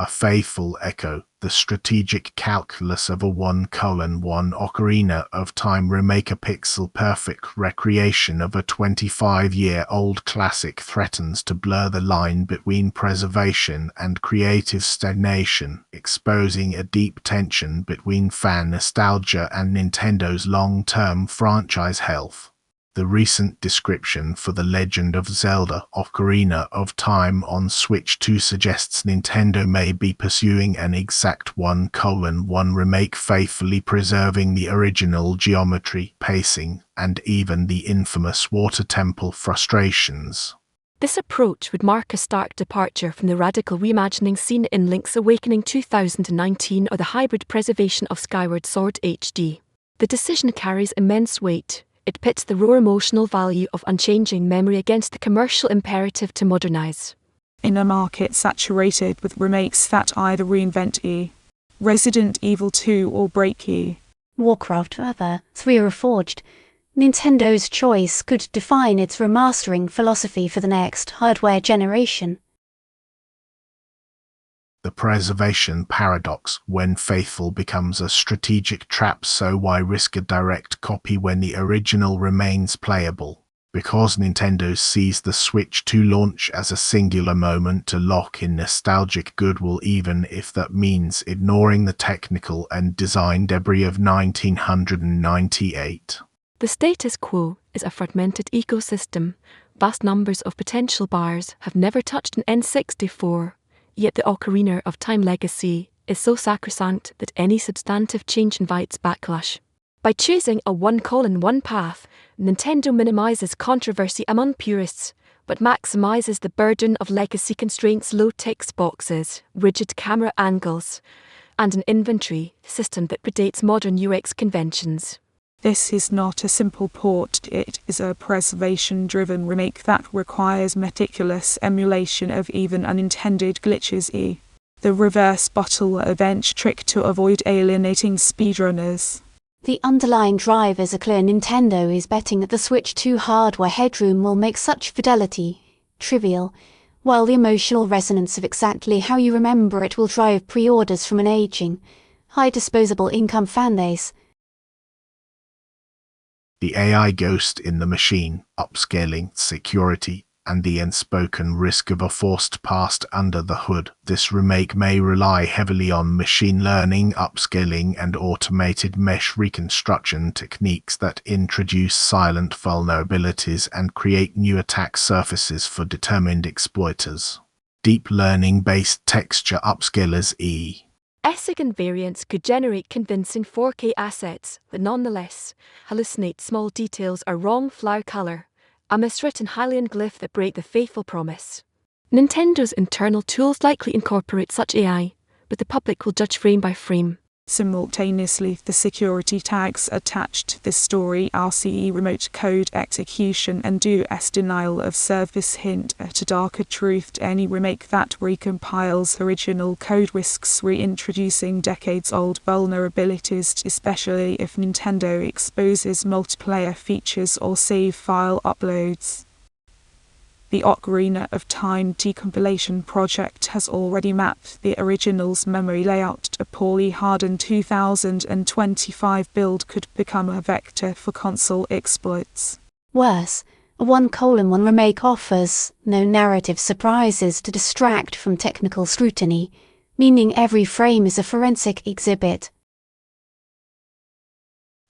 a faithful echo, the strategic calculus of a 1:1 Ocarina of Time remake. A pixel-perfect recreation of a 25-year-old classic threatens to blur the line between preservation and creative stagnation, exposing a deep tension between fan nostalgia and Nintendo's long-term franchise health. The recent description for The Legend of Zelda: Ocarina of Time on Switch 2 suggests Nintendo may be pursuing an exact 1:1 remake, faithfully preserving the original geometry, pacing, and even the infamous water temple frustrations. This approach would mark a stark departure from the radical reimagining seen in Link's Awakening 2019 or the hybrid preservation of Skyward Sword HD. The decision carries immense weight. It pits the raw emotional value of unchanging memory against the commercial imperative to modernize. In a market saturated with remakes that either reinvent Resident Evil 2 or break Warcraft 3 or Reforged, Nintendo's choice could define its remastering philosophy for the next hardware generation. The preservation paradox: when faithful becomes a strategic trap, so why risk a direct copy when the original remains playable? Because Nintendo sees the Switch 2 launch as a singular moment to lock in nostalgic goodwill, even if that means ignoring the technical and design debris of 1998. The status quo is a fragmented ecosystem. Vast numbers of potential buyers have never touched an N64. Yet the Ocarina of Time legacy is so sacrosanct that any substantive change invites backlash. By choosing a 1:1 path, Nintendo minimizes controversy among purists, but maximizes the burden of legacy constraints: low text boxes, rigid camera angles, and an inventory system that predates modern UX conventions. This is not a simple port, it is a preservation-driven remake that requires meticulous emulation of even unintended glitches. The reverse bottle event trick to avoid alienating speedrunners. The underlying drivers are clear. Nintendo is betting that the Switch 2 hardware headroom will make such fidelity trivial, while the emotional resonance of exactly how you remember it will drive pre-orders from an aging, high disposable income fanbase. The AI ghost in the machine, upscaling, security, and the unspoken risk of a forced past under the hood. This remake may rely heavily on machine learning, upscaling, and automated mesh reconstruction techniques that introduce silent vulnerabilities and create new attack surfaces for determined exploiters. Deep learning-based texture upscalers Second variants could generate convincing 4K assets that nonetheless hallucinate small details or wrong flower color, a miswritten Hylian glyph that break the faithful promise. Nintendo's internal tools likely incorporate such AI, but the public will judge frame by frame. Simultaneously, the security tags attached to this story are CE remote code execution and DOS denial of service hint at a darker truth. Any remake that recompiles original code risks reintroducing decades-old vulnerabilities, especially if Nintendo exposes multiplayer features or save file uploads. The Ocarina of Time decompilation project has already mapped the original's memory layout. A poorly hardened 2025 build could become a vector for console exploits. Worse, a 1:1 remake offers no narrative surprises to distract from technical scrutiny, meaning every frame is a forensic exhibit.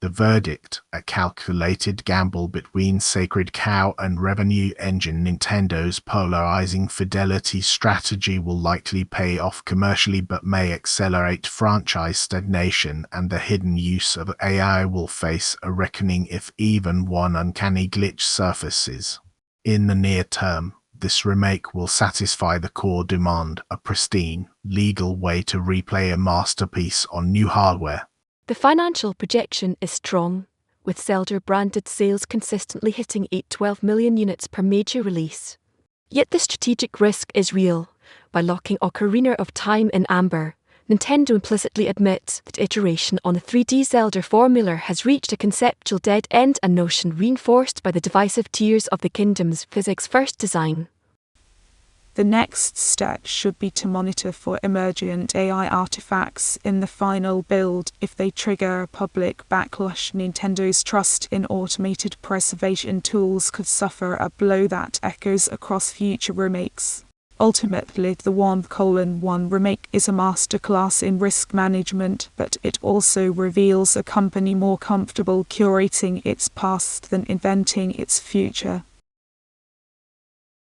The verdict: a calculated gamble between sacred cow and revenue engine. Nintendo's polarizing fidelity strategy will likely pay off commercially but may accelerate franchise stagnation, and the hidden use of AI will face a reckoning if even one uncanny glitch surfaces. In the near term, this remake will satisfy the core demand: a pristine, legal way to replay a masterpiece on new hardware. The financial projection is strong, with Zelda-branded sales consistently hitting 8-12 million units per major release. Yet the strategic risk is real. By locking Ocarina of Time in amber, Nintendo implicitly admits that iteration on the 3D Zelda formula has reached a conceptual dead end, a notion reinforced by the divisive tiers of the kingdom's physics-first design. The next step should be to monitor for emergent AI artifacts in the final build. If they trigger public backlash, Nintendo's trust in automated preservation tools could suffer a blow that echoes across future remakes. Ultimately, the 1:1 remake is a masterclass in risk management, but it also reveals a company more comfortable curating its past than inventing its future.